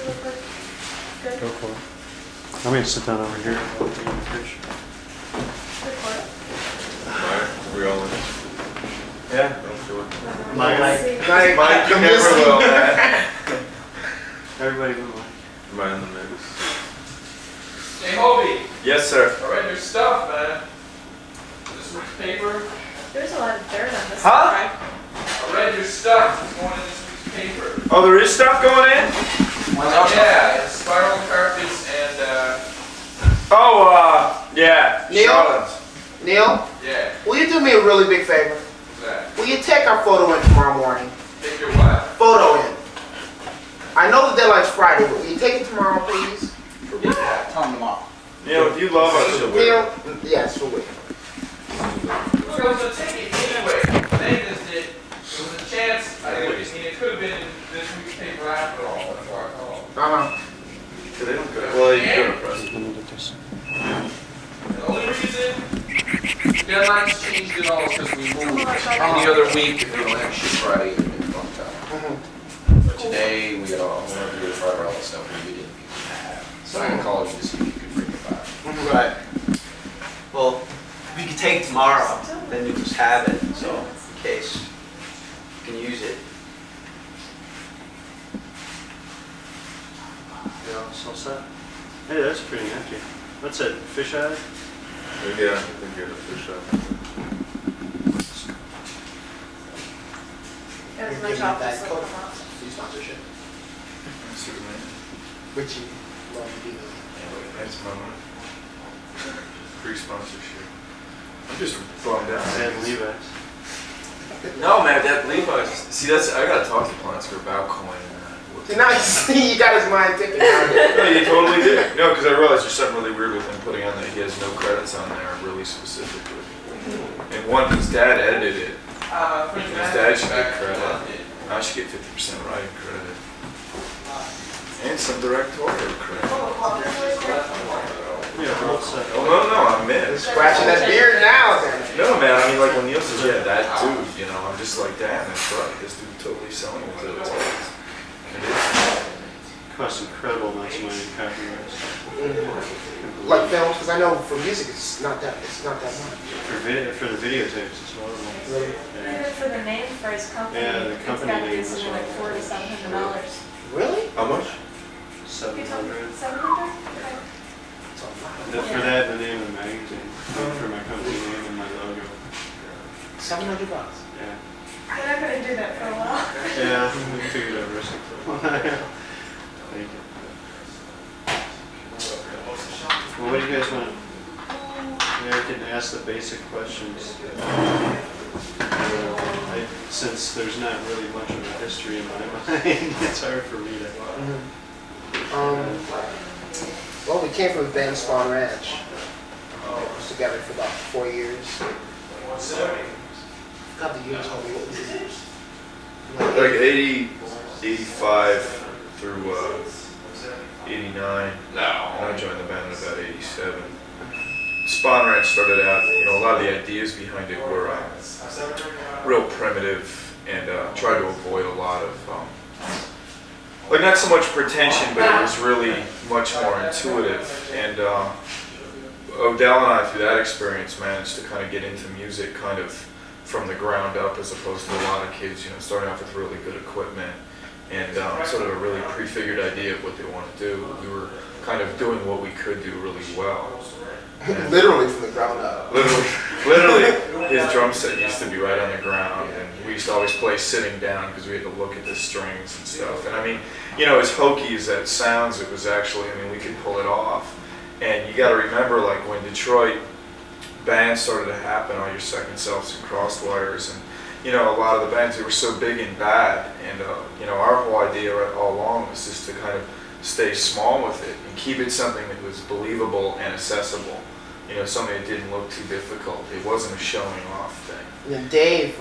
it look like? Good? Go for it. I'm going to sit down over here and look at the fish. Record it. Alright, we all in? Yeah. Don't do it. Mike. Mike, you never will, man. Everybody move on. Am I in the mix? Hey, Hobey, Yes, sir. I read your stuff, man. This week's paper. There's a lot of dirt on this Huh? one. I read your stuff. It's going in this week's paper. Oh, there is stuff going in? Yeah, it's spiral carpets and, Yeah. Neil? Charlotte's. Neil, yeah, will you do me a really big favor? what's that? Will you take our photo in tomorrow morning? Take your what? Photo in. I know the deadline's Friday, but will you take it tomorrow, please? Yeah. Tell him tomorrow. Neil, if you love us, you'll do it. Neil, yes, for week. It was a ticket anyway. They just did. There was a chance, I mean, it could have been in this week's paper after all. That's why I called. They don't go. Well, you go to press. Let me get this. The only reason deadlines changed at all is because we moved any other week if we don't have shit Friday in one time. But today we had all, we wanted to do it Friday, all the stuff we didn't have. So I called you to see if you could bring it back. Right. Well, if you could take it tomorrow, then you just have it, so in case you can use it. Yeah, so set. Hey, that's pretty empty. What's that, fish eye? Yeah, I think you're the fish up. It was my office. Free sponsorship. Richie, love you. That's my money. Free sponsorship. I'm just bummed out. And Levi's. No, man, that Levi's. See, that's I gotta talk to Plansker about coin. Now you see, you got his mind ticking out here. No, you totally did. No, because I realized there's something really weird with him putting on that he has no credits on there, really specifically. And one, his dad edited it. His dad should get credit. I should get 50% writing credit. And some directorial credit. Yeah, we're all set. Oh, no, I'm missed. Scratching that beard now, then. No, man, I mean, like when Neil says, yeah, that dude, you know, I'm just like, damn, that's right. This dude totally selling it to the text. It is. Costs incredible amounts of money in copyright stuff. Like films, because I know for music it's not that much. For the videotapes as well. Really? Even for the name for his company, Yeah, the company it's got to be name as something like well. $400 to $700. Really? How much? You told me 700. 700? For that, the name of the magazine. For my company name and my logo. $700. Yeah. We're not going to do that for a while. Yeah, we figured out risk for a while. Thank you. Well, what do you guys want? Yeah, I can ask the basic questions. Since there's not really much of a history in my mind, it's hard for me to. Well, we came from the band Spawn Ranch. We was together for about 4 years. Got the years, homie. What was the years? Like 80, 85 through 89. No. And I joined the band in about 87. Spawn Ranch started out, you know, a lot of the ideas behind it were real primitive and tried to avoid a lot of, like not so much pretension, but it was really much more intuitive. And Odell and I, through that experience, managed to kind of get into music kind of from the ground up, as opposed to a lot of kids, you know, starting off with really good equipment and sort of a really prefigured idea of what they want to do. We were kind of doing what we could do really well. Literally from the ground up. Literally, his drum set used to be right on the ground, and we used to always play sitting down because we had to look at the strings and stuff. And I mean, you know, as hokey as that sounds, it was actually, I mean, we could pull it off. And you got to remember, like when Detroit bands started to happen, all your Second Selves and Crosswires, and you know, a lot of the bands, they were so big and bad. And you know, our whole idea all along was just to kind of stay small with it and keep it something that was believable and accessible. You know, something that didn't look too difficult. It wasn't a showing off thing. And then Dave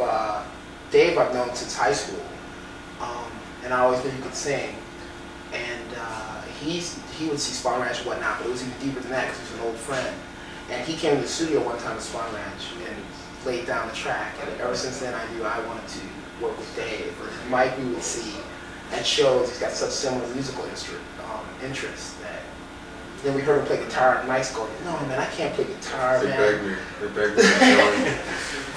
I've known since high school, and I always knew he could sing. And he would see Spawn Ranch and whatnot, but it was even deeper than that because he was an old friend. And he came to the studio one time at Spawn Ranch and laid down the track. And ever since then, I knew I wanted to work with Dave. Or Mike, we would see, at shows. He's got such similar musical interests that. Then we heard him play guitar, and Mike's going, "No, man, I can't play guitar, They man." begged me. They begged me to join.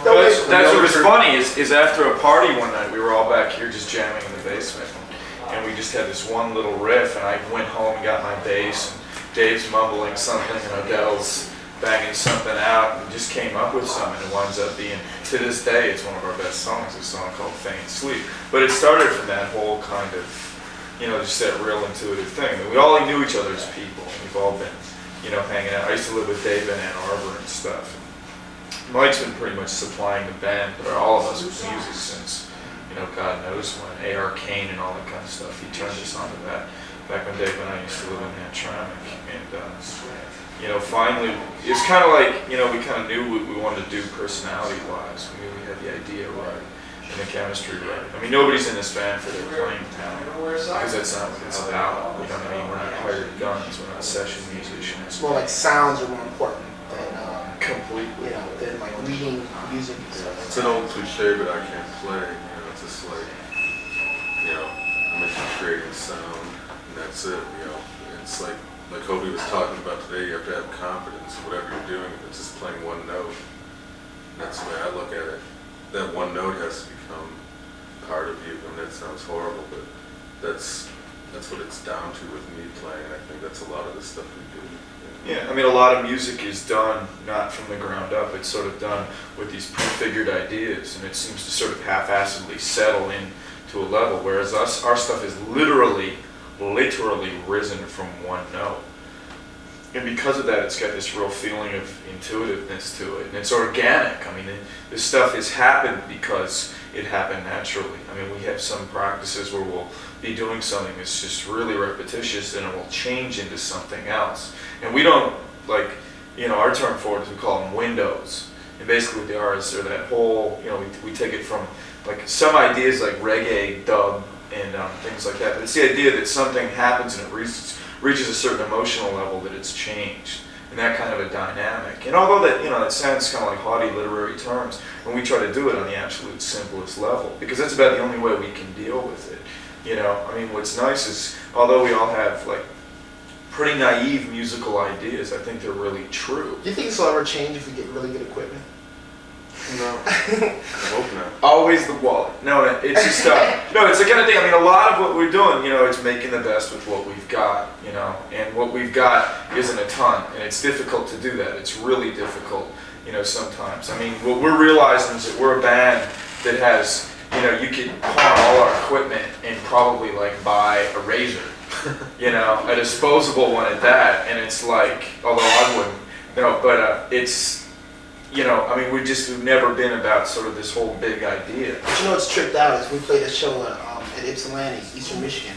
That's what was funny is after a party one night, we were all back here just jamming in the basement, and we just had this one little riff, and I went home and got my bass, and Dave's mumbling something, and Odell's banging something out, and just came up with something, and it winds up being, to this day, it's one of our best songs, a song called Faint Sleep. But it started from that whole kind of, just that real intuitive thing. And we all knew each other as people, and we've all been, hanging out. I used to live with Dave in Ann Arbor and stuff. Mike's been pretty much supplying the band, or all of us, with music since, God knows when, A.R. Kane and all that kind of stuff. He turned us onto that back when Dave and I used to live in Hamtramck. And, finally, it's kind of like, we kind of knew what we wanted to do personality-wise. We knew we had the idea right and the chemistry right. I mean, nobody's in this band for their playing talent, because that's not what it's about. You know what I mean? We're not hired guns. We're not session musicians. It's more like sounds are more important than, Completely. than like reading music and stuff. It's an old cliche, but I can't play. It's just like, I'm into creating sound, and that's it. It's like Hobey was talking about today. You have to have confidence in whatever you're doing. If it's just playing one note, that's the way I look at it. That one note has to become part of you, and that sounds horrible, but that's what it's down to with me playing. I think that's a lot of the stuff we do. Yeah, I mean, a lot of music is done not from the ground up. It's sort of done with these prefigured ideas, and it seems to sort of half-assedly settle in to a level, whereas our stuff is literally risen from one note. And because of that, it's got this real feeling of intuitiveness to it, and it's organic. I mean, this stuff has happened because it happened naturally. I mean, we have some practices where we'll be doing something that's just really repetitious, and it will change into something else. And we don't, our term for it is we call them windows. And basically what they are is they're that whole, we take it from, some ideas like reggae, dub, and things like that. But it's the idea that something happens and it reaches a certain emotional level that it's changed, and that kind of a dynamic. And although that, it sounds kind of like haughty literary terms, and we try to do it on the absolute simplest level, because that's about the only way we can deal with it. I mean, what's nice is, although we all have pretty naive musical ideas, I think they're really true. Do you think this will ever change if we get really good equipment? No, I hope not. Always the wallet. No, it's just it's the kind of thing. I mean, a lot of what we're doing, it's making the best with what we've got, and what we've got isn't a ton, and it's difficult to do that. It's really difficult, sometimes. I mean, what we're realizing is that we're a band that has, you could pawn all our equipment and probably buy a razor, a disposable one at that, and it's although I wouldn't, but it's. I mean, we've never been about sort of this whole big idea. But what's tripped out is we played a show at Ypsilanti, Eastern Michigan,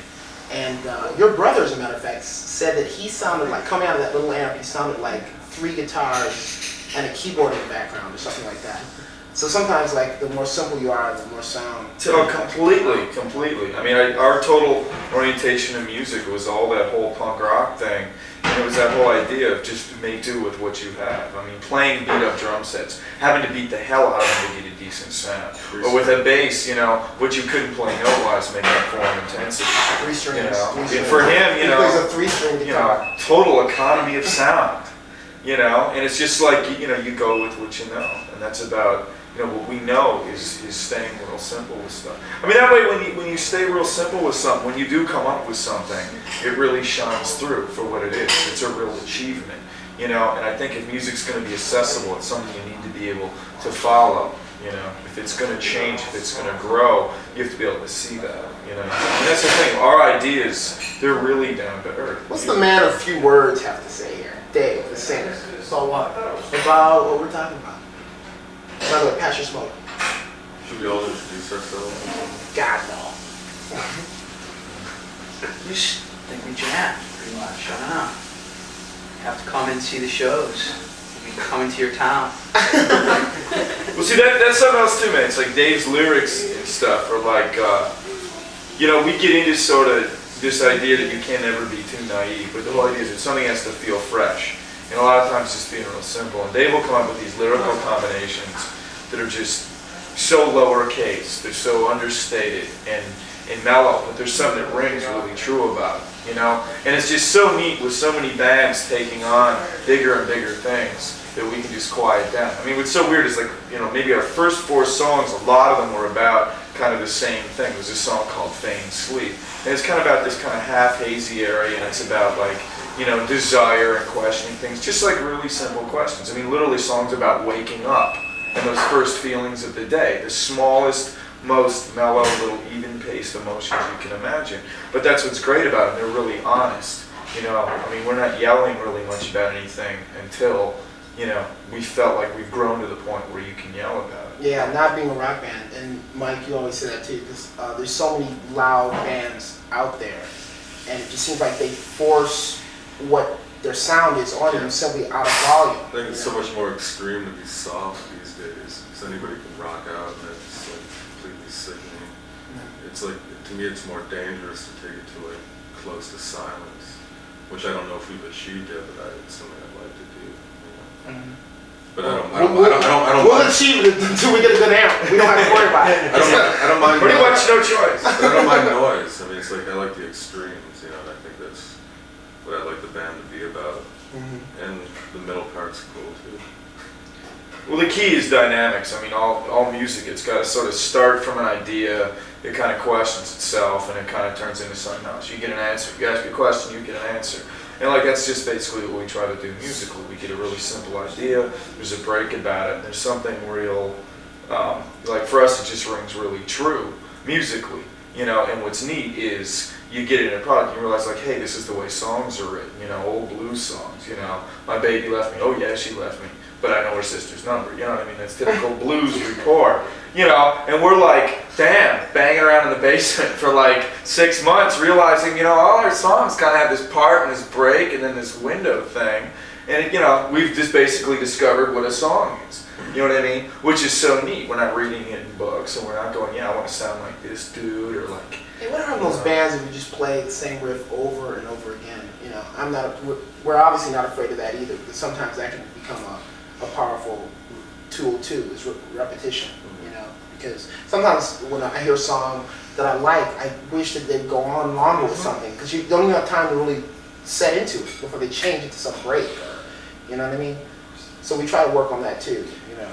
and your brother, as a matter of fact, said that he sounded coming out of that little amp, he sounded like 3 guitars and a keyboard in the background or something like that. So sometimes, the more simple you are, the more sound. So completely. I mean, our total orientation in music was all that whole punk rock thing. And it was that whole idea of just make do with what you have. I mean, playing beat-up drum sets, having to beat the hell out of them to get a decent sound. But with a bass, what you couldn't play note-wise, make that form intensity. 3 strings. And for him, he plays a 3-string guitar. Total economy of sound. And it's just you go with what you know, and that's about. What we know is staying real simple with stuff. I mean, that way when you stay real simple with something, when you do come up with something, it really shines through for what it is. It's a real achievement, and I think if music's going to be accessible, it's something you need to be able to follow, If it's going to change, if it's going to grow, you have to be able to see that, And that's the thing, our ideas, they're really down to earth. What's the man of few words have to say here? Dave, the singer. So what? About what we're talking about. By the way, pass your smoke. Should we all introduce ourselves? God, no. We just think we jam, pretty much. I don't know. You have to come and see the shows. We come into your town. Well, see, that's something else too, man. It's like Dave's lyrics and stuff are we get into sort of this idea that you can't ever be too naive, but the whole idea is that something has to feel fresh. And a lot of times just being real simple. And Dave will come up with these lyrical combinations that are just so lowercase, they're so understated, and and mellow, but there's something that rings really true about it, you know? And it's just so neat with so many bands taking on bigger and bigger things that we can just quiet down. I mean, what's so weird is like, you know, maybe our first 4 songs, a lot of them were about kind of the same thing. There's a song called Feigned Sleep. And it's kind of about this kind of half hazy area, and it's about like, you know, desire and questioning things, just like really simple questions. I mean, literally songs about waking up and those first feelings of the day, the smallest, most mellow, little even-paced emotions you can imagine. But that's what's great about them. They're really honest. You know, I mean, we're not yelling really much about anything until, you know, we felt like we've grown to the point where you can yell about it. Yeah, not being a rock band, and Mike, you always say that too, because there's so many loud bands out there, and it just seems like they force what their sound is on you simply out of volume. I think it's so much more extreme to be soft these days, because anybody can rock out, and it's like completely sickening. It's like, to me, it's more dangerous to take it to like close to silence, which I don't know if we've achieved yet, but it's something I'd like to do. You know? But I don't We'll achieve it until we get a good amp. We don't have to worry about it. I don't mind. Pretty much no choice. But I don't mind noise. I mean, it's like I like the extremes, you know, and I think that's what I'd like the band to be about. And the middle part's cool too. Well, the key is dynamics. I mean, all music, it's got to sort of start from an idea, it kind of questions itself, and it kind of turns into something else. You get an answer, you ask a question, you get an answer. And like that's just basically what we try to do musically. We get a really simple idea, there's a break about it, and there's something real, like for us it just rings really true musically, you know. And what's neat is you get it in a product, you realize like, hey, this is the way songs are written, you know, old blues songs, you know. My baby left me, oh yeah, she left me, but I know her sister's number, you know what I mean? That's typical blues rapport, you know. And we're like, damn, banging around in the basement for like 6 months, realizing, you know, all our songs kind of have this part and this break and then this window thing. And, you know, we've just basically discovered what a song is. You know what I mean? Which is so neat. We're not reading it in books, and we're not going, yeah, I want to sound like this dude, or like... Hey, what are those bands that we just play the same riff over and over again? You know, we're obviously not afraid of that either, because sometimes that can become a powerful tool too, is repetition, you know? Because sometimes when I hear a song that I like, I wish that they'd go on longer with something, because you don't even have time to really set into it before they change it to some break, you know what I mean? So we try to work on that too, you know?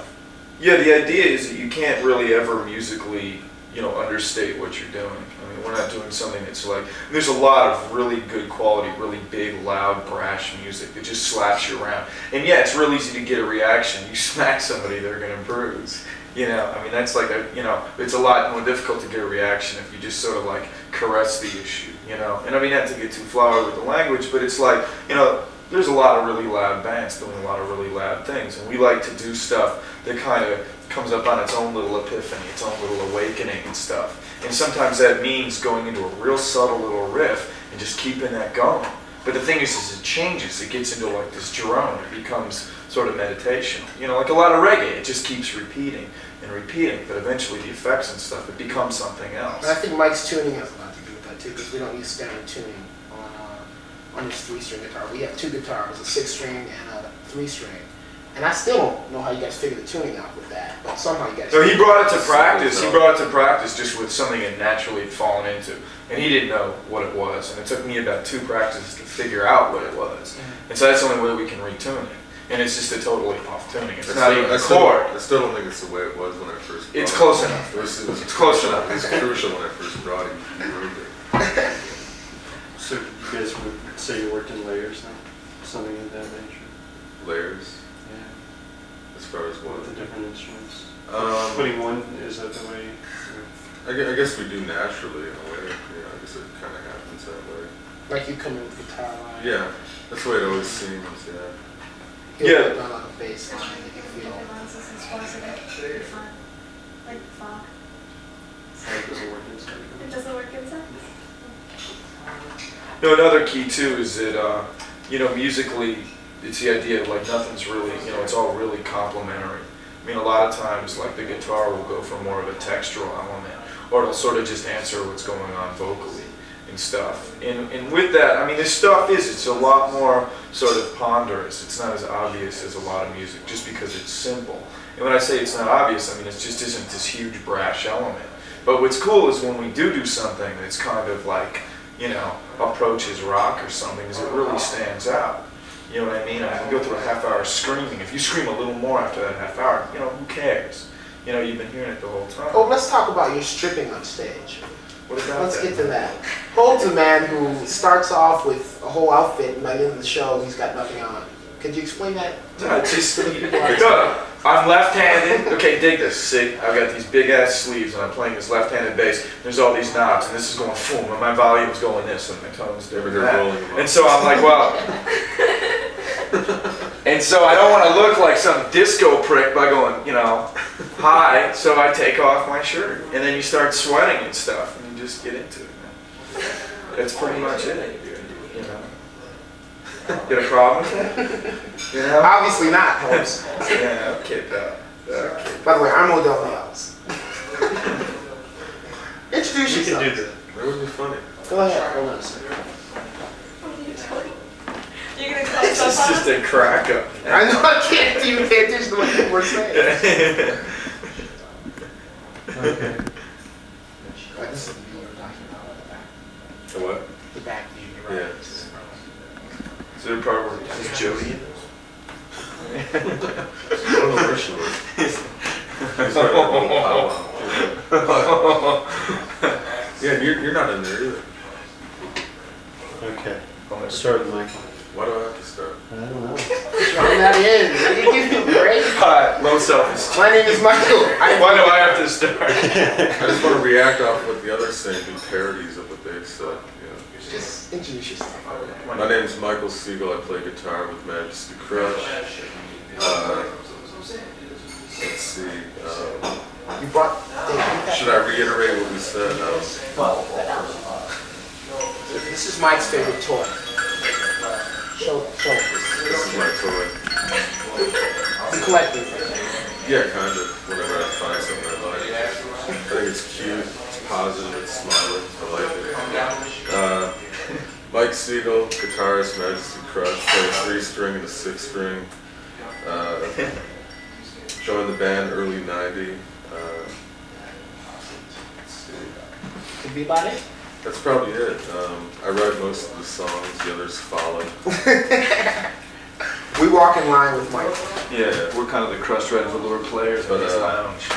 Yeah, the idea is that you can't really ever musically, you know, understate what you're doing. I mean, we're not doing something that's like, there's a lot of really good quality, really big, loud, brash music that just slaps you around. And yeah, it's real easy to get a reaction. You smack somebody, they're gonna bruise. You know, I mean, that's like you know, it's a lot more difficult to get a reaction if you just sort of like caress the issue, you know? And I mean, not to get too flowery with the language, but it's like, you know, there's a lot of really loud bands doing a lot of really loud things, and we like to do stuff that kind of comes up on its own little epiphany, its own little awakening and stuff. And sometimes that means going into a real subtle little riff and just keeping that going. But the thing is it changes, it gets into like this drone, it becomes sort of meditational. You know, like a lot of reggae, it just keeps repeating and repeating, but eventually the effects and stuff, it becomes something else. And I think Mike's tuning has a lot to do with that too, because we don't use standard tuning on this 3-string guitar. We have 2 guitars, a 6-string and a 3-string. And I still don't know how you guys figure the tuning out with that, but somehow you guys... So he brought it to practice. He brought it to practice just with something that naturally had fallen into. And he didn't know what it was. And it took me about 2 practices to figure out what it was. And so that's the only way we can retune it. And it's just a totally off tuning. It's not even a chord. I still don't think it's the way it was when I first brought it. It's close enough. It's close enough. It's crucial when I first brought it. You ruined it. So you guys would say you worked in layers then? Something of that nature? Layers, Yeah. as far as what? With the different instruments? Putting Putting one, is that the way? I guess we do naturally in a way. You know, I guess it kind of happens that way. Like you come in with guitar line. Yeah, that's the way it always seems. Yeah. He'll put down like a bass line that you feel. Like fog. It doesn't work inside. It doesn't work inside? You know, another key too is that, you know, musically, it's the idea of like nothing's really, you know, it's all really complementary. I mean, a lot of times, like the guitar will go for more of a textural element, or it'll sort of just answer what's going on vocally and stuff. And with that, I mean, this stuff it's a lot more sort of ponderous. It's not as obvious as a lot of music, just because it's simple. And when I say it's not obvious, I mean, it just isn't this huge brash element. But what's cool is when we do something that's kind of like, you know, approaches rock or something, is it really stands out. You know what I mean? I mean, you go through a half hour screaming. If you scream a little more after that half hour, you know, who cares? You know, you've been hearing it the whole time. Oh, let's talk about your stripping on stage. What about Let's that? get to that. Hope's a man who starts off with a whole outfit, and by the end of the show, he's got nothing on. Could you explain that? Just, duh. I'm left-handed. Okay, dig this. See, I've got these big-ass sleeves, and I'm playing this left-handed bass. There's all these knobs, and this is going boom, and my volume's going this, and my tone's doing that. And so I'm like, well... And so I don't want to look like some disco prick by going, you know, hi. So I take off my shirt, and then you start sweating and stuff, and you just get into it, man. That's pretty much it, you know. Get a problem with that? You know? Obviously not, Holmes. Yeah, okay, pal. Okay. By the way, I'm Odell Niles. Introduce You can yourself. do that. That would be funny. Go ahead. Hold on a second. You're gonna call It's yourself just a crack up. I know I can't even pay attention to what people are saying. Okay. This is the view we're talking about. The what? The back view, you're right. Yeah. Is there a part where is Jody in this? He's right there, little powwow. Yeah, you're not in there either. Okay. Let's start with Michael. Why do I have to start? I don't know. Run that in. You give me a break. Hi, low self-esteem. My name is Michael. Why do I have to start? I just want to react off what the others say and do parodies of what they've said. Just introduce yourself. My name is Michael Siegel. I play guitar with Majesty Crush. Let's see. You brought Dave. Should I reiterate what we said? This is Mike's favorite toy. Show This is my toy. You collect it. Yeah, kind of. Whenever I find something I like. I think it's cute, it's positive, it's smiling. I like it. Mike Siegel, guitarist, Majesty Crush, play a 3-string and a 6-string. Joined the band early '90. Let's see. Could be about it. That's probably it. I write most of the songs, the others follow. We walk in line with Mike. Yeah, we're kind of the crushed red velour players, but it's lounge.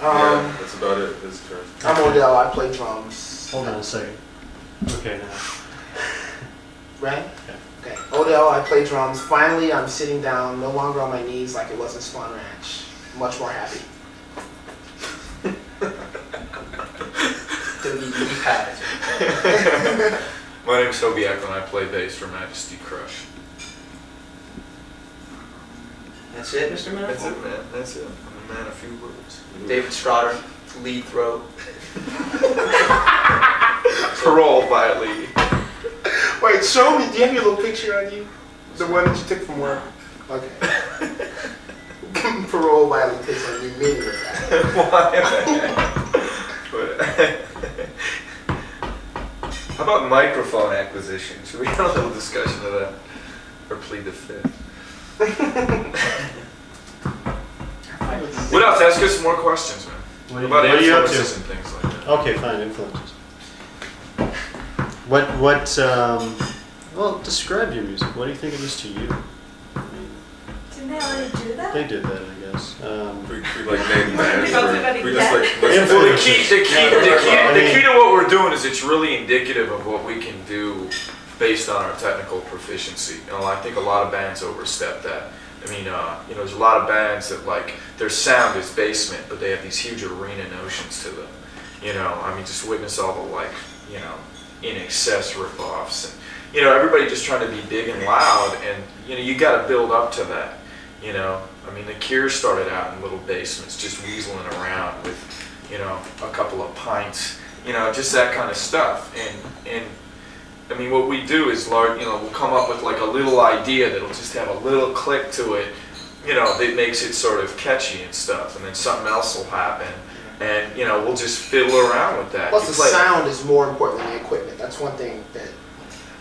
Yeah, that's about it. His turn. I'm Odell. I play drums. Hold on a second. Okay, now. Right? Yeah. Okay. Odell, I play drums. Finally, I'm sitting down, no longer on my knees like it was in Spawn Ranch. Much more happy. WD pads. My name's Hobey and I play bass for Majesty Crush. That's it, Mr. Miller? That's it, man. That's it. I'm a man of few words. David Strotter, lead throat. Parole by a lead. Wait, show me. Do you have your little picture on you? The one that you took from work? Okay. Parole violence takes on new meaning with that. Why, man? How about microphone acquisition? Should we have a little discussion of that? Or plead the fifth? What else? Ask us some more questions, man. What About are you up influences to? and things like that. Okay, fine, influences. Well, describe your music. What do you think it is to you? I mean, Didn't they already do that? they did that, I guess. We like name bands About or somebody we just like Well, listen the to key to what we're doing is it's really indicative of what we can do based on our technical proficiency. You know, I think a lot of bands overstep that. I mean, there's a lot of bands that like their sound is basement, but they have these huge arena notions to them. You know, I mean, just witness all the like, in excess ripoffs, and everybody just trying to be big and loud, and you got to build up to that. I mean, the Cure started out in little basements, just weaseling around with, a couple of pints, just that kind of stuff. And I mean, what we do is, we'll come up with like a little idea that'll just have a little click to it, that makes it sort of catchy and stuff, and then something else will happen, and we'll just fiddle around with that. Plus, the sound is more important than the equipment. That's one thing that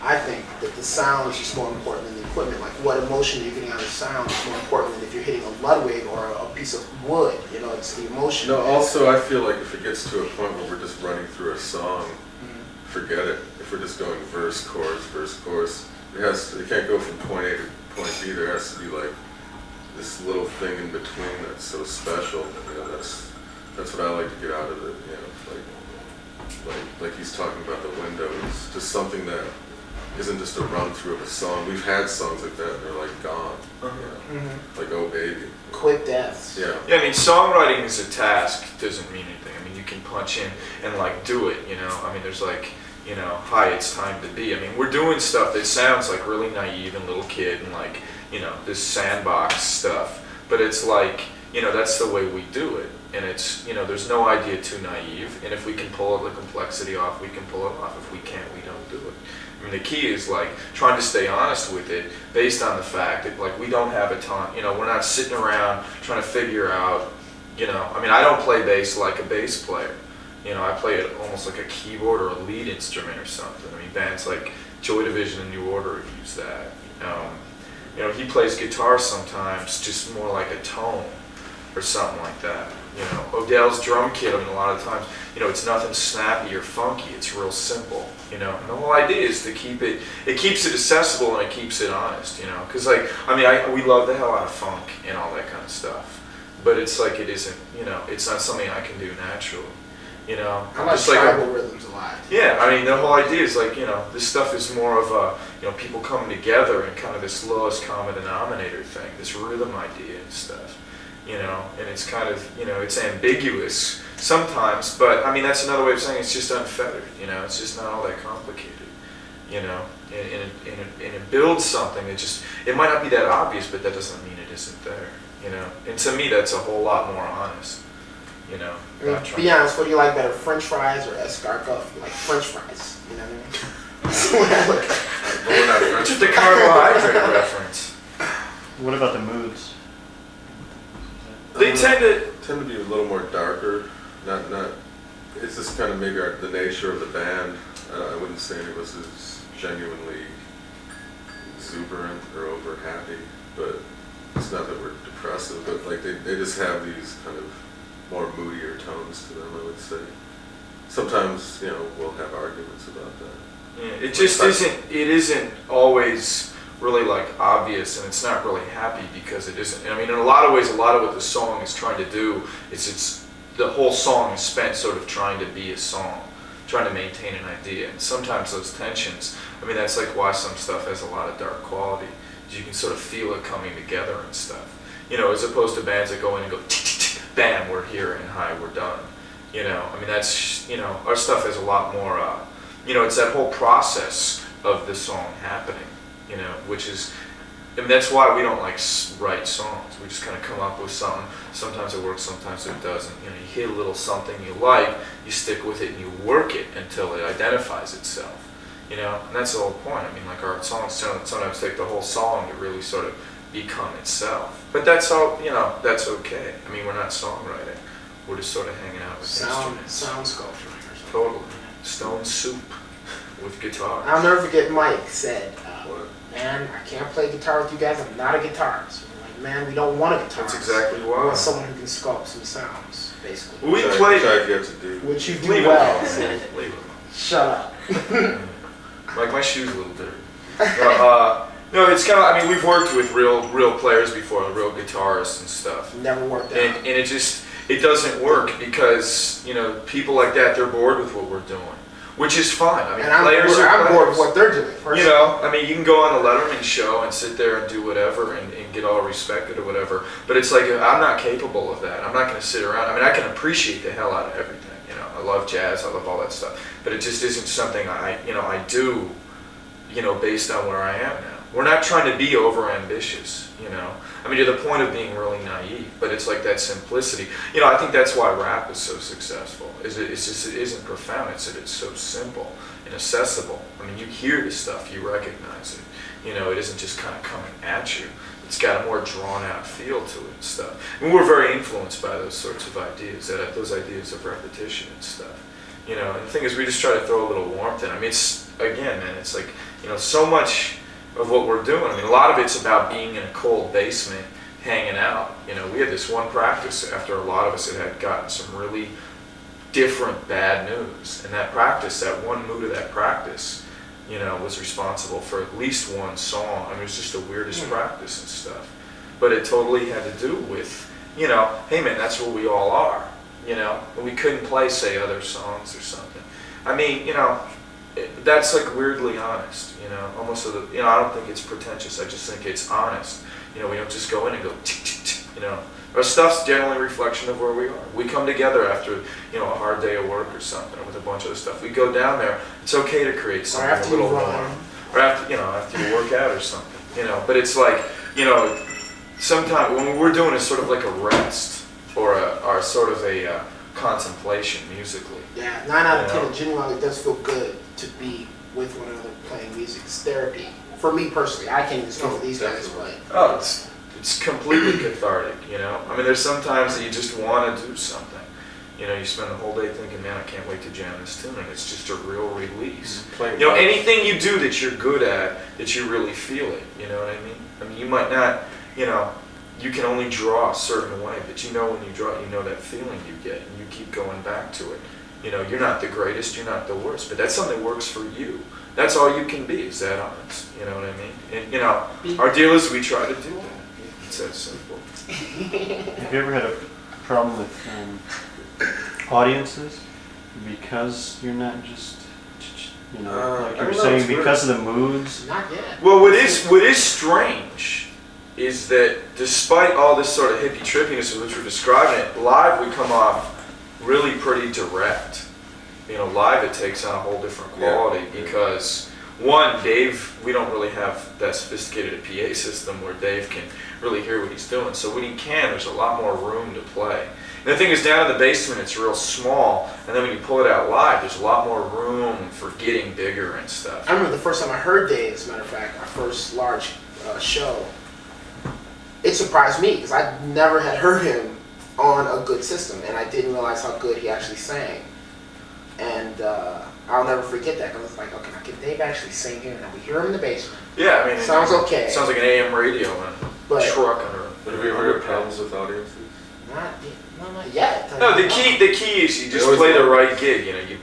I think that the sound is just more important than the equipment. Like what emotion you're getting out of the sound is more important than if you're hitting a Ludwig or a piece of wood. You know, it's the emotion. No, also I feel like if it gets to a point where we're just running through a song, forget it. If we're just going verse, chorus, it can't go from point A to point B. There has to be like this little thing in between that's so special. You know, that's what I like to get out of it. You know, like he's talking about the windows, just something that isn't just a run through of a song. We've had songs like that and they're like gone. You know? Like Oh Baby. Quick deaths. Yeah. Yeah, I mean, songwriting is a task, doesn't mean anything. I mean, you can punch in and like do it, you know? I mean, there's like, you know, hi, it's time to be. I mean, we're doing stuff that sounds like really naive and little kid and like, you know, this sandbox stuff. But it's like, you know, that's the way we do it. And it's, you know, there's no idea too naive. And if we can pull the complexity off, we can pull it off. If we can't, we don't do it. I mean, the key is like trying to stay honest with it based on the fact that like we don't have a ton, you know, we're not sitting around trying to figure out, you know, I mean, I don't play bass like a bass player. You know, I play it almost like a keyboard or a lead instrument or something. I mean, bands like Joy Division and New Order use that. You know, he plays guitar sometimes just more like a tone or something like that. You know, Odell's drum kit, I mean, a lot of times, you know, it's nothing snappy or funky. It's real simple, you know. And the whole idea is to keep it, it keeps it accessible and it keeps it honest, you know. Because, like, I mean, we love the hell out of funk and all that kind of stuff. But it's like it isn't, you know, it's not something I can do naturally. You know, I like tribal rhythms a lot. Yeah, I mean, the whole idea is like, you know, this stuff is more of a, you know, people coming together and kind of this lowest common denominator thing, this rhythm idea and stuff, you know, and it's kind of, you know, it's ambiguous sometimes, but I mean, that's another way of saying it's just unfettered, you know, it's just not all that complicated, you know, and it builds something that just, it might not be that obvious, but that doesn't mean it isn't there, you know, and to me, that's a whole lot more honest. You know, be honest, what do you like better, French fries or escargot? Like French fries, you know what I mean? Just a carbohydrate reference. What about the moods? They tend to be a little more darker. Not. It's just kind of maybe the nature of the band. I wouldn't say it was as genuinely exuberant or over happy, but it's not that we're depressive. But like they just have these kind of more moodier tones to them, I would say. Sometimes, you know, we'll have arguments about that. Yeah, it just isn't always really like obvious, and it's not really happy because it isn't. I mean, in a lot of ways, a lot of what the song is trying to do is it's the whole song is spent sort of trying to be a song, trying to maintain an idea. And sometimes those tensions, I mean, that's like why some stuff has a lot of dark quality. You can sort of feel it coming together and stuff. You know, as opposed to bands that go in and go bam, we're here, and hi, we're done. You know, I mean, that's, you know, our stuff has a lot more, you know, it's that whole process of the song happening, you know, which is, I mean, that's why we don't like write songs. We just kind of come up with something. Sometimes it works, sometimes it doesn't. You know, you hit a little something you like, you stick with it, and you work it until it identifies itself. You know, and that's the whole point. I mean, like our songs sometimes take the whole song to really sort of become itself. But that's all, you know, that's okay. I mean, we're not songwriting. We're just sort of hanging out with instruments. Sound sculpture or something. Totally. Stone soup with guitar. I'll never forget Mike said, man, I can't play guitar with you guys. I'm not a guitarist. We're like, man, we don't want a guitarist. That's exactly We why. want someone who can sculpt some sounds, basically. We Which played. I've yet to do. Which you do Leave it well. alone. Sid. Leave it Shut up. alone. Like my shoe's a little dirty. No, it's kind of. I mean, we've worked with real players before, real guitarists and stuff. Never worked out. And it doesn't work because, you know, people like that, they're bored with what we're doing, which is fine. I mean, and I'm players bored with what they're doing. Personally. You know, I mean, you can go on the Letterman show and sit there and do whatever and get all respected or whatever, but it's like, I'm not capable of that. I'm not going to sit around. I mean, I can appreciate the hell out of everything. You know, I love jazz, I love all that stuff, but it just isn't something I do, you know, based on where I am now. We're not trying to be over ambitious, you know. I mean, to the point of being really naive, but it's like that simplicity. You know, I think that's why rap is so successful. It isn't profound. It's that it's so simple and accessible. I mean, you hear the stuff, you recognize it. You know, it isn't just kind of coming at you. It's got a more drawn-out feel to it and stuff. And we're very influenced by those sorts of ideas, those ideas of repetition and stuff. You know, and the thing is, we just try to throw a little warmth in. I mean, it's again, man, it's like, so much of what we're doing, I mean, a lot of it's about being in a cold basement, hanging out. We had this one practice after a lot of us had gotten some really different bad news. And that practice, that one mood of that practice, was responsible for at least one song. I mean, it was just the weirdest practice and stuff. But it totally had to do with, hey man, that's where we all are, and we couldn't play, say, other songs or something. I mean, that's like weirdly honest, almost, I don't think it's pretentious, I just think it's honest. We don't just go in and go, tick, tick, tick, Our stuff's generally a reflection of where we are. We come together after, a hard day of work or something, or with a bunch of other stuff. We go down there, it's okay to create something a little more. Or after you work out or something, But it's like, sometimes when we're doing is sort of like a rest, or sort of a contemplation musically. Yeah, 9 out of 10, it genuinely does feel good to be with one another playing music. It's therapy. For me personally, I can't even speak for these guys, but... Oh, it's completely cathartic, I mean, there's sometimes that you just want to do something. You spend the whole day thinking, man, I can't wait to jam this tune, and it's just a real release. Anything you do that you're good at, that you really feel it, you know what I mean? I mean, you might not, you can only draw a certain way, but when you draw, that feeling you get, and you keep going back to it. You're not the greatest, you're not the worst, but that's something that works for you. That's all you can be, is that honest, you know what I mean? And, our deal is we try to do that. It's that simple. Have you ever had a problem with audiences because you're not just, like you were saying, because of the moods? Not yet. Well, what is strange is that despite all this sort of hippie trippiness with which we're describing it, live we come off really pretty direct. Live it takes on a whole different quality because, one, Dave, we don't really have that sophisticated a PA system where Dave can really hear what he's doing. So when he can, there's a lot more room to play. And the thing is, down in the basement, it's real small, and then when you pull it out live, there's a lot more room for getting bigger and stuff. I remember the first time I heard Dave, as a matter of fact, our first large show. It surprised me because I never had heard him on a good system, and I didn't realize how good he actually sang. And I'll never forget that because I was like, okay, can Dave actually sing here? And we hear him in the basement. Yeah, I mean, sounds okay. Sounds like an AM radio and a truck under. But have you ever had problems with audiences? Not yet. No, the key is you just play the right gig. You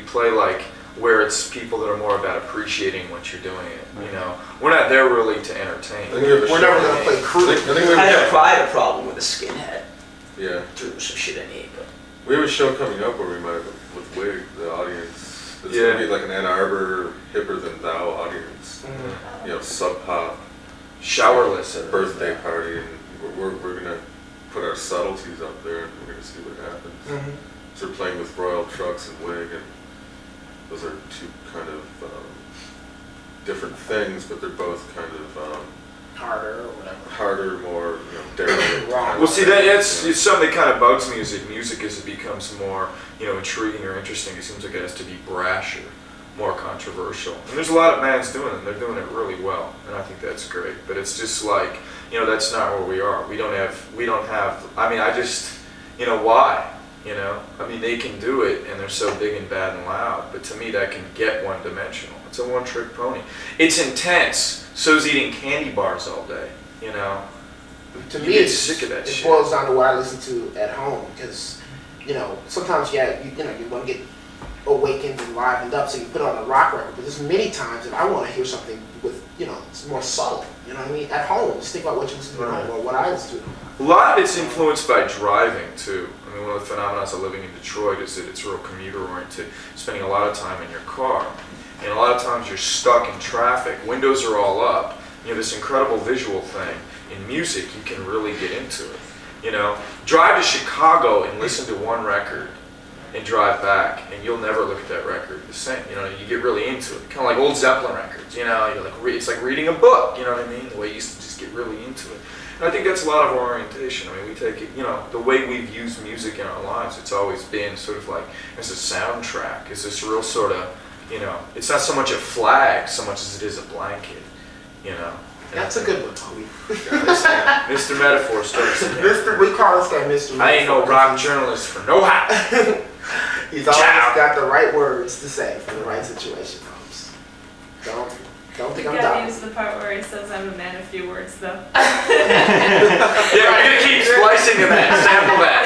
play like where it's people that are more about appreciating what you're doing. We're not there really to entertain. We're never gonna play crew. I had a problem with a skinhead. Yeah. Threw some shit in me, but We have a show coming up where we might have with Wig, the audience. It's gonna be like an Ann Arbor hipper than thou audience. Sub pop, Showerless a birthday party, and we're gonna put our subtleties up there and we're gonna see what happens. So we're playing with Royal Trucks and Wig, and those are two kind of different things, but they're both kind of harder or whatever. Harder, more daring. Well, see, it's something that kind of bugs me. Music as it becomes more intriguing or interesting, it seems like it has to be brasher, more controversial. And there's a lot of bands doing it, and they're doing it really well, and I think that's great. But it's just like that's not where we are. We don't have. I mean, I just why. I mean, they can do it, and they're so big and bad and loud, but to me that can get one-dimensional. It's a one-trick pony. It's intense, so's eating candy bars all day, To You me, get sick of that it shit. boils down to what I listen to at home, because, sometimes, you want to get awakened and livened up, so you put on a rock record, but there's many times that I want to hear something with, it's more subtle, what I mean? At home, just think about what you listen to at home, or what I listen to. A lot of it's influenced by driving too. I mean, one of the phenomena of living in Detroit is that it's real commuter-oriented, spending a lot of time in your car. And a lot of times you're stuck in traffic, windows are all up, this incredible visual thing. In music, you can really get into it. Drive to Chicago and listen to one record and drive back, and you'll never look at that record the same. You get really into it. Kind of like old Zeppelin records, you're like, it's like reading a book, you know what I mean? The way you used to just get really into it. And I think that's a lot of our orientation. I mean, we take it, the way we've used music in our lives, it's always been sort of like as a soundtrack, as this real sort of, it's not so much a flag so much as it is a blanket, That's a good one, Hobey. Mr. Metaphor starts again. We call this guy Mr. Metaphor. I ain't no rock journalist for no how. He's always got the right words to say for the right situation, folks. Don't Don't think You I'm gotta done. use the part where he says I'm a man of few words, though. Yeah, I'm gonna keep splicing to that. Sample that.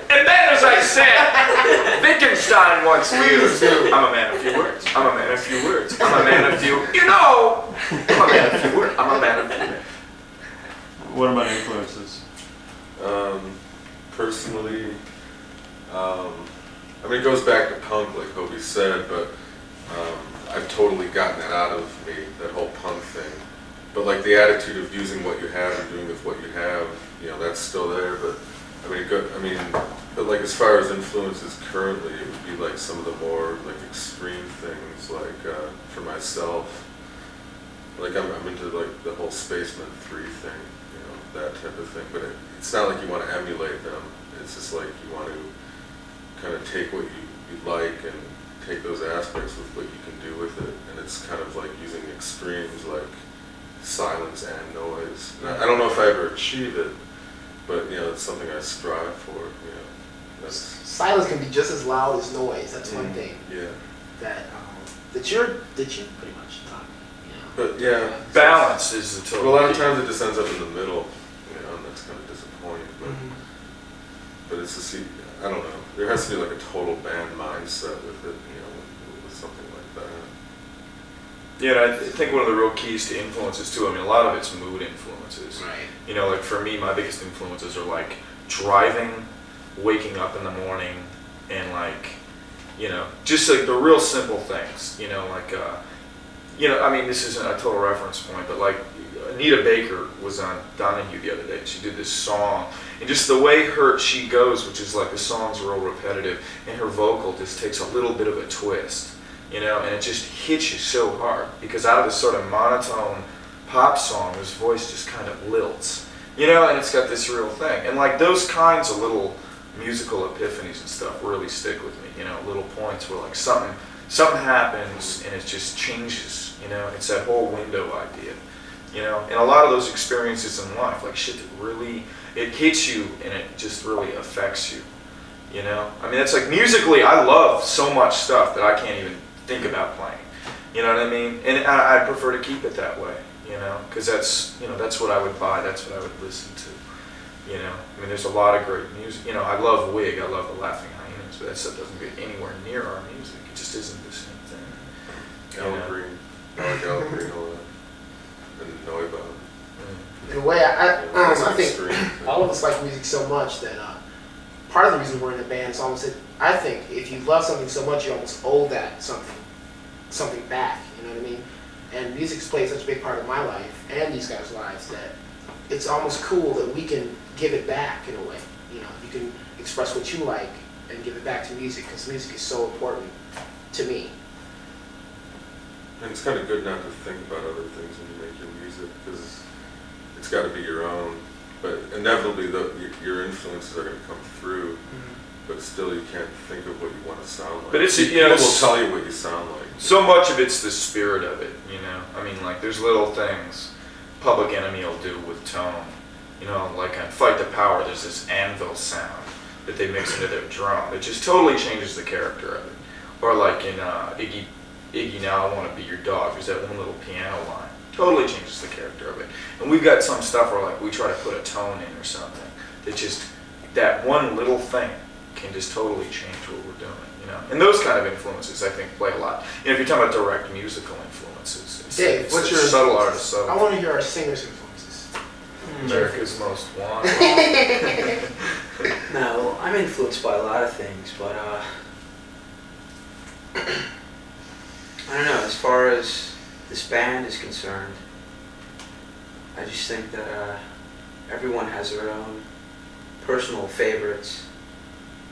And then, as I said, Wittgenstein once mused, I'm a man of few words. I'm a man of few words. I'm a man of few. You know, I'm a man of few words. I'm a man of few words. What about influences? Personally, I mean, it goes back to punk, like Hobey said, but I've totally gotten that out of me, that whole punk thing. But like the attitude of using what you have and doing with what you have, you know, that's still there. But but like as far as influences currently, it would be like some of the more like extreme things, like for myself, like I'm into like the whole Spaceman 3 thing, you know, that type of thing. But it's not like you want to emulate them. It's just like you want to kind of take what you like and take those aspects with what you can do with it. And it's kind of like using extremes like silence and noise. And I don't know if I ever achieve it, but you know, it's something I strive for. You know, that's Silence can be just as loud as noise. That's one thing yeah. that you're pretty much done. You know. But yeah, Balance is the total. Well, a lot of key. times it just ends up in the middle, you know, and that's kind of disappointing. But but it's just, I don't know. There has to be like a total band mindset with it, you know, with something like that. Yeah, and I think one of the real keys to influences too, I mean, a lot of it's mood influences. Right. You know, like for me, my biggest influences are like driving, waking up in the morning, and like, you know, just like the real simple things, you know, like, you know, I mean, this isn't a total reference point, but like Anita Baker was on Donahue the other day, and she did this song, and just the way she goes, which is like the song's real repetitive, and her vocal just takes a little bit of a twist, you know, and it just hits you so hard, because out of this sort of monotone pop song, this voice just kind of lilts, you know, and it's got this real thing, and like those kinds of little musical epiphanies and stuff really stick with me, you know, little points where like something happens and it just changes, you know, it's that whole window idea, you know, and a lot of those experiences in life, like shit that really, it hits you and it just really affects you, you know, I mean, it's like musically, I love so much stuff that I can't even think about playing, you know what I mean, and I prefer to keep it that way, you know, because that's, you know, that's what I would buy, that's what I would listen to. You know, I mean, there's a lot of great music. You know, I love Wig, I love the Laughing Hyenas, but that stuff doesn't get anywhere near our music. It just isn't the same thing. Al You know? Green, I like Al Green a lot, and Neubaum. In a way, I It's think extreme. all of us like music so much that part of the reason we're in a band is almost that I think if you love something so much, you almost owe that something back. You know what I mean? And music's played such a big part of my life and these guys' lives that it's almost cool that we can give it back in a way. You know, you can express what you like and give it back to music, because music is so important to me. And it's kind of good not to think about other things when you make your music, because it's got to be your own. But inevitably, your influences are going to come through. But still, you can't think of what you want to sound like. But it's, people you know, will it's- tell you what you sound like. So much of it's the spirit of it, you know. I mean, like, there's little things Public Enemy will do with tone. You know, like on Fight the Power, there's this anvil sound that they mix into their drum. It just totally changes the character of it. Or like in Iggy Now I Want to Be Your Dog, there's that one little piano line. Totally changes the character of it. And we've got some stuff where like we try to put a tone in or something that just, that one little thing can just totally change what we're doing, you know. And those kind of influences, I think, play a lot. You know, if you're talking about direct musical influences, Dave, it's what's the your subtle artist, I subtle. want to hear our singers' influences. America's Most Wanted. No, I'm influenced by a lot of things, but I don't know, as far as this band is concerned, I just think that everyone has their own personal favorites,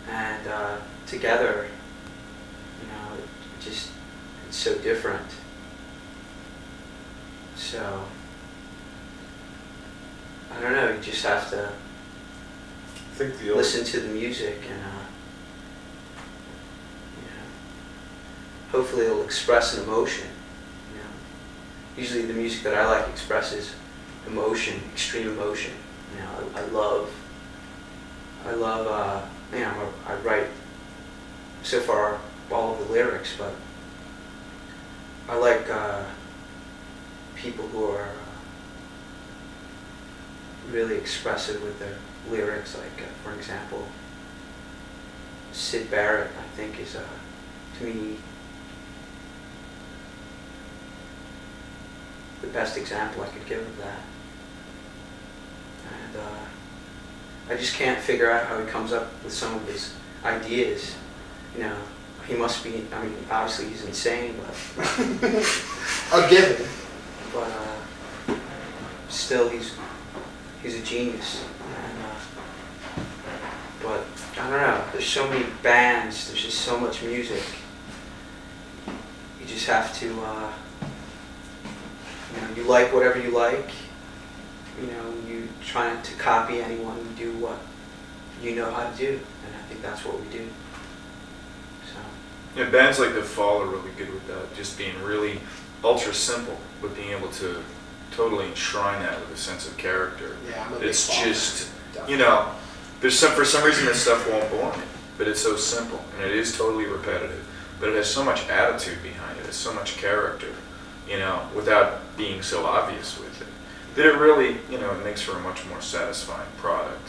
and together, you know, it's so different. So, I don't know, you just have to I think the listen to the music and you know, hopefully it'll express an emotion. You know, usually the music that I like expresses emotion, extreme emotion. You know, I love. You know, I write so far all of the lyrics, but I like people who are really expressive with their lyrics, like for example, Syd Barrett, I think, is to me the best example I could give of that. And I just can't figure out how he comes up with some of his ideas. You know, he must be, I mean, obviously he's insane, but A given. but still he's a genius. And, but I don't know, there's so many bands, there's just so much music. You just have to, you know, you like whatever you like. You know, you try not to copy anyone, you do what you know how to do. And I think that's what we do. So. Yeah, bands like The Fall are really good with that, just being really ultra simple, but being able to totally enshrine that with a sense of character. Yeah, I'm a big It's fan. just, you know, for some reason this stuff won't bore me, but it's so simple, and it is totally repetitive, but it has so much attitude behind it, it's so much character, you know, without being so obvious with it, that it really, you know, it makes for a much more satisfying product,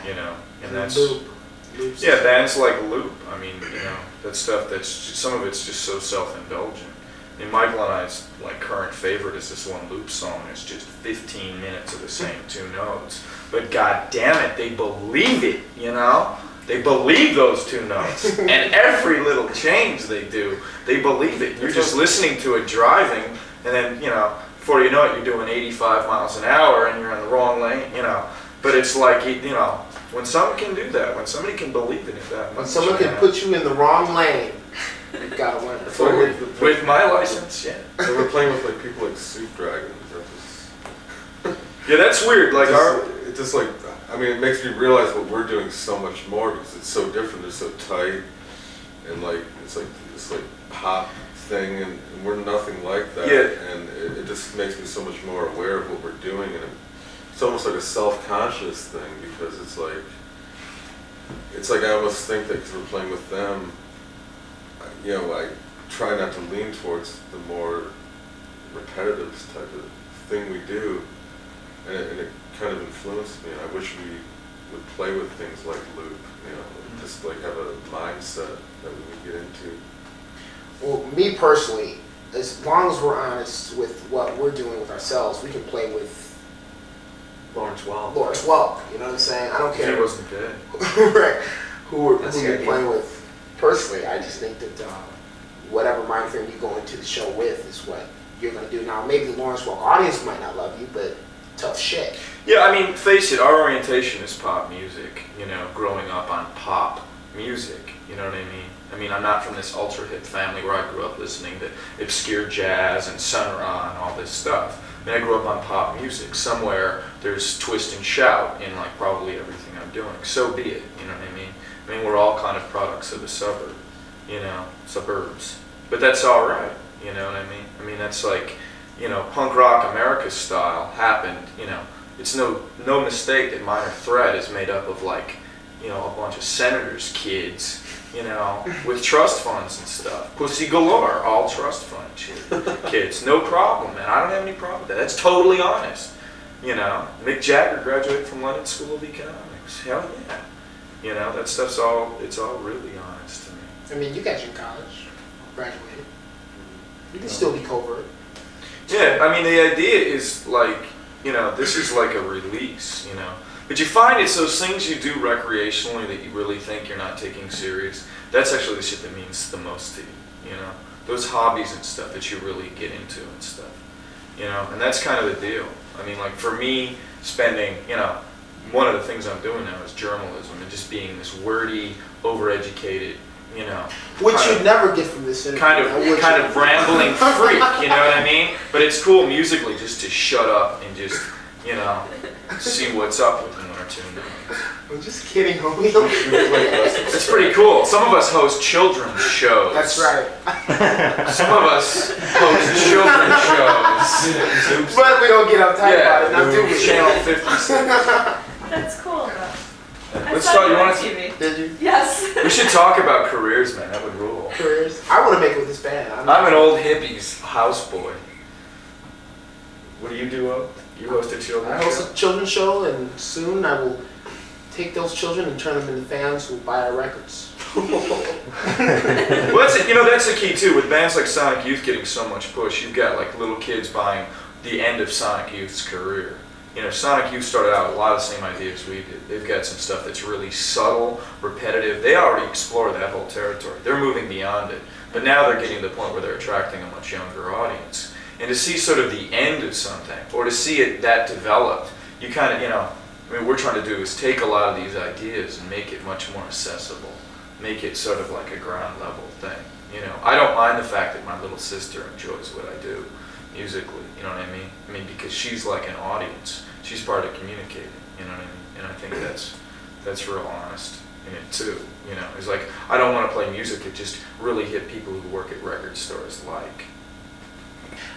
you know, and that's... Loops. Yeah, bands like Loop, I mean, you know, that stuff that's, some of it's just so self-indulgent. I mean, Michael and I's like current favorite is this one Loop song. It's just 15 minutes of the same two notes. But god damn it, they believe it, you know? They believe those two notes. And every little change they do, they believe it. You're just listening to it driving, and then, you know, before you know it, you're doing 85 miles an hour and you're in the wrong lane, you know. But it's like, you know, when someone can do that, when somebody can believe in it that much. When someone can put you in the wrong lane, you've got to win. With my license, yeah. So we're playing with like people like Soup Dragon. Yeah, that's weird. Like It just like, I mean, it makes me realize what we're doing so much more because it's so different. They're so tight, and like it's like this like pop thing, and we're nothing like that. Yeah. And it just makes me so much more aware of what we're doing, and it's almost like a self-conscious thing because it's like I almost think that because we're playing with them, you know, I try not to lean towards the more repetitive type of thing we do, and it kind of influenced me. And I wish we would play with things like Loop, you know, just like have a mindset that we would get into. Well, me personally, as long as we're honest with what we're doing with ourselves, we can play with Lawrence Welk. Lawrence Welk. You know what I'm saying? I don't he care. wasn't dead. Right. Who That's the you're idea. playing with. Personally, I just think that whatever mind frame you go into the show with is what you're going to do. Now, maybe the Lawrence Welk audience might not love you, but tough shit. Yeah, I mean, face it, our orientation is pop music, you know, growing up on pop music, you know what I mean? I mean, I'm not from this ultra hip family where I grew up listening to obscure jazz and Sun Ra and all this stuff. I mean, I grew up on pop music. Somewhere there's twist and shout in like probably everything I'm doing. So be it, you know what I mean? I mean, we're all kind of products of the suburbs. But that's all right, you know what I mean? I mean, that's like, you know, punk rock America style happened, you know. It's no mistake that Minor Threat is made up of like, you know, a bunch of senators' kids, you know, with trust funds and stuff. Pussy galore, all trust fund kids. No problem, man. I don't have any problem with that. That's totally honest. You know, Mick Jagger graduated from London School of Economics. Hell yeah. You know, that stuff's it's all really honest to me. I mean, you got your college, graduated. You can still be covert. Yeah, I mean, the idea is like, you know, this is like a release, you know. But you find it's those things you do recreationally that you really think you're not taking serious. That's actually the shit that means the most to you, you know. Those hobbies and stuff that you really get into and stuff, you know. And that's kind of the deal. I mean, like for me, spending, you know, one of the things I'm doing now is journalism and just being this wordy, overeducated, you know. Which you'd never get from this interview. Kind of rambling freak, you know what I mean? But it's cool musically just to shut up and just, you know, see what's up with one or two notes. I'm just kidding, homie. It's pretty cool. Some of us host children's shows. That's right. Some of us host children's shows. But we don't get uptight about it, now do we? Channel 56. That's cool though. I Let's saw talk. you You on want to? TV. Did you? Yes. We should talk about careers, man. That would rule. Careers? I want to make it with this band. I'm an old hippie's houseboy. What do you do? You host a I children's host show? a children's show, and soon I will take those children and turn them into fans who will buy our records. Well, that's the key too. With bands like Sonic Youth getting so much push, you've got like little kids buying the end of Sonic Youth's career. Sonic Youth started out with a lot of the same ideas we did. They've got some stuff that's really subtle, repetitive. They already explored that whole territory. They're moving beyond it. But now they're getting to the point where they're attracting a much younger audience. And to see sort of the end of something, or to see it that developed, you kind of, what we're trying to do is take a lot of these ideas and make it much more accessible. Make it sort of like a ground level thing. I don't mind the fact that my little sister enjoys what I do musically, you know what I mean? Because she's like an audience. She's part of communicating, you know what I mean? And I think that's real honest in it too, It's like, I don't want to play music that just really hit people who work at record stores like.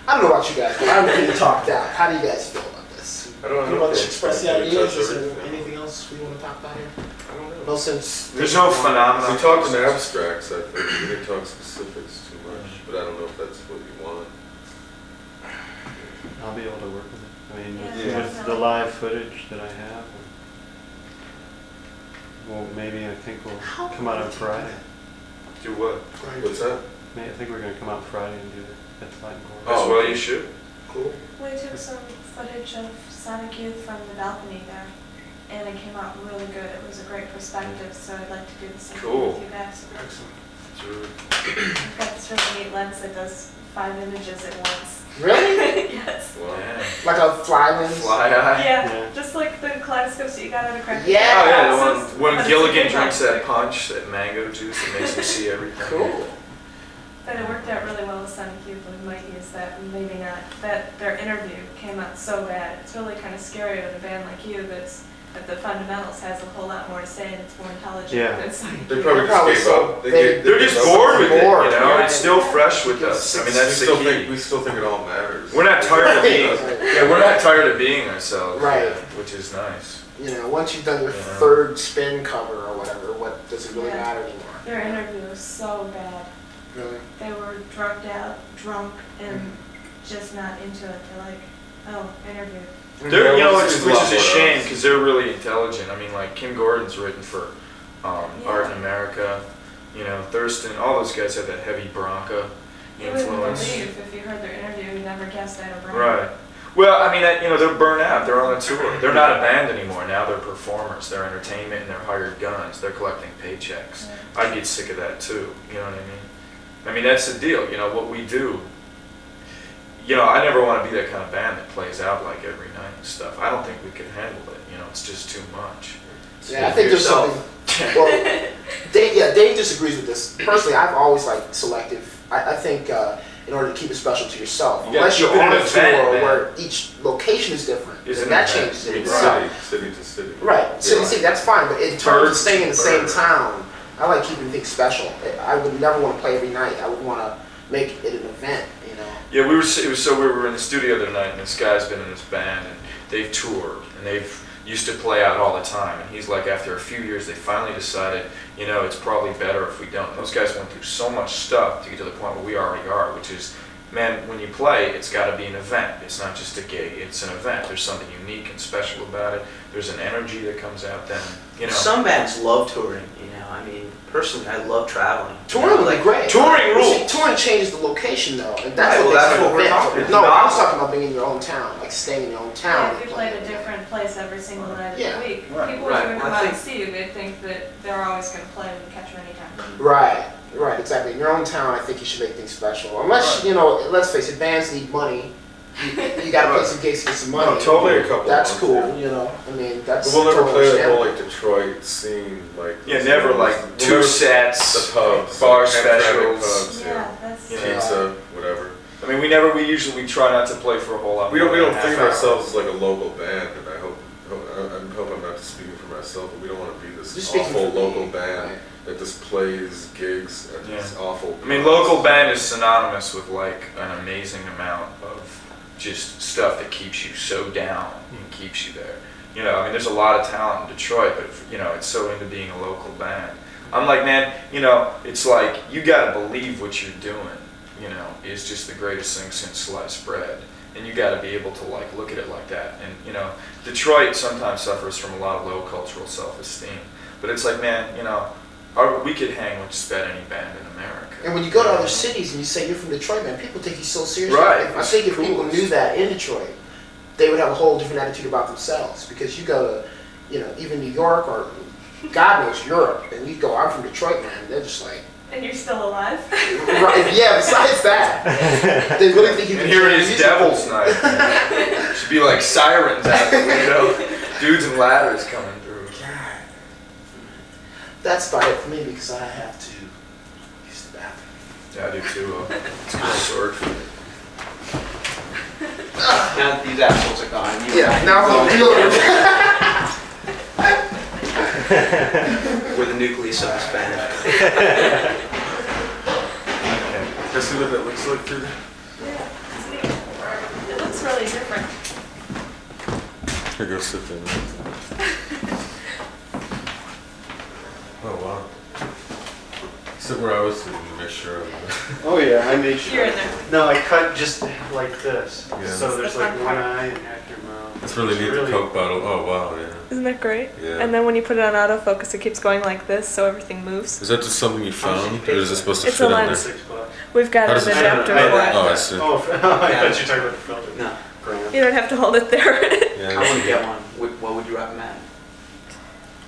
I don't know about you guys, but I'm really talked out. How do you guys feel about this? I don't You know. want to express the We ideas? touch Is there everything. anything else we want to talk about here? I don't know. No sense. There's no phenomenon. We talked in abstracts, I think. We didn't talk specifics too much, but I don't know if that's what you want. I'll be able to work with it. Yeah, With definitely. the live footage that I have. Well, maybe I think we'll come out on Friday. Do what? What's that? I think we're going to come out Friday and do it at Flight and As Board. well you should. Cool. We took some footage of Sonic Youth from the balcony there, and it came out really good. It was a great perspective, so I'd like to do the same Cool. thing with you guys. Excellent. It's really I've got this really neat lens that does 5 images at once. Really? Yes. Wow. yeah. Like a fly lens? Fly eye. Yeah, just like the kaleidoscopes that you got at a cracker. Yeah. Oh yeah, the Glasses, one when but it's a Gilligan good drinks one. that punch, that mango juice that makes him see everything. Cool. But it worked out really well with Sonic Youth, and we might use that, and maybe not. That their interview came out so bad. It's really kind of scary with a band like you that the fundamentals has a whole lot more to say and it's more intelligent Yeah. than Sonic They Youth. probably Probably just gave so. up. They're just gave up. bored with it, Bored, It's yeah. still fresh with us. I mean, that's the key. We still think it all matters. We're not tired of being, Right. we're not tired of being ourselves. Right. Yeah, which is nice. Once you've done your Yeah. third spin cover or whatever, what does it really Yeah. matter anymore? Their interview was so bad. Really? They were drugged out, drunk, and just not into it. They're like, oh, interview. They're, which is a lot more shame honest. because they're really intelligent. I mean, like Kim Gordon's written for Art in America, Thurston, all those guys have that heavy Bronca You wouldn't influence. believe if you heard their interview, you never guessed that a brand. Right. Well, I mean, they're burnt out. They're on a tour. They're not a band anymore. Now they're performers. They're entertainment and they're hired guns. They're collecting paychecks. Yeah. I'd get sick of that too. You know what I mean? I mean, that's the deal. What we do. I never want to be that kind of band that plays out like every night and stuff. I don't think we could handle it. It's just too much. Yeah, I think there's something. Well, Dave disagrees with this. Personally, I've always liked selective. I think in order to keep it special to yourself, You gotta unless you're keep it on an a event, tour man. where each location is different, Is then an that event. changes it. Right. City to city. Right. So Yeah. you see, that's fine. But in terms of Birds, staying in the same birds. town, I like keeping things special. I would never want to play every night. I would want to make it an event. Yeah, we were in the studio the other night, and this guy's been in this band, and they've toured, and they've used to play out all the time. And he's like, after a few years, they finally decided, it's probably better if we don't. Those guys went through so much stuff to get to the point where we already are, which is, man, when you play, it's got to be an event. It's not just a gig. It's an event. There's something unique and special about it. There's an energy that comes out then. Some bands love touring, I mean, personally, I love traveling. Touring would be great. Touring Well, see, rules. touring changes the location though, and that's Right, what well, makes that's it an what we're event. talking No, about. I was talking about being in your own town, like staying in your own town. Yeah, and if you playing played a there. different place every single night of Yeah. the week, Right. people Right. who would Well, come I out and think- see you, they'd think that they're always going to play when you catch them anytime. Right, exactly. In your own town, I think you should make things special. Unless, let's face it, bands need money. You got to play some gigs to get some money. No, totally. Play a couple That's months, cool, yeah. I mean, that's But we'll never totally play that whole understandable. like Detroit scene, like Yeah, never like we'll two never- sets, the pubs, bar like Hamtramck specials. pubs, Yeah, that's Yeah. pizza, whatever. I mean, we usually try not to play for a whole lot. We don't more than a think half of hour. ourselves as like a local band, and I hope I'm not speaking for myself, but we don't want to be this Just speaking awful for me, local band right. that just plays gigs at these awful. I mean, local band is synonymous with like an amazing amount of just stuff that keeps you so down and keeps you there. I mean, there's a lot of talent in Detroit, but it's so into being a local band. I'm like, man, it's like you got to believe what you're doing. Is just the greatest thing since sliced bread. and you got to be able to like look at it like that. And you know, Detroit sometimes suffers from a lot of low cultural self-esteem, but it's like, man, you know, we could hang with just about any band in America. And when you go to other cities and you say you're from Detroit, man, people take you so seriously. Right. I think if people knew that in Detroit, they would have a whole different attitude about themselves. Because you go to, you know, even New York or God knows Europe, and you go, I'm from Detroit, man. They're just like, And you're still alive? right? Yeah. Besides that, they really think you can. And here it play is, music. Devil's Night. Man. Should be like sirens out the window, dudes and ladders coming through. God. That's about it for me because I have to use the bathroom. Yeah, I do too. It's a good sword. Now that these assholes are gone, you Yeah. Now I'm we're the nucleus of this band. Can I see what that looks like through there? Yeah, it's neat. It looks really different. Here, go sit there. Oh, wow. Sit where I was sitting to make sure. Oh yeah, I made sure. You're in there. No, I cut just like this. Yeah. So there's The like front one part. eye and half your mouth. It's really neat, the Coke bottle. Oh, wow, yeah. Isn't that great? Yeah. And then when you put it on autofocus, it keeps going like this, so everything moves. Is that just something you found, or is it supposed to It's fit a in lens. there? $6. We've got How an does it fit? adapter I- for Oh, it. I see. Oh, I thought you were talking about the filter. No, Grand. You don't have to hold it there. I Yeah, want to get one. What would you recommend?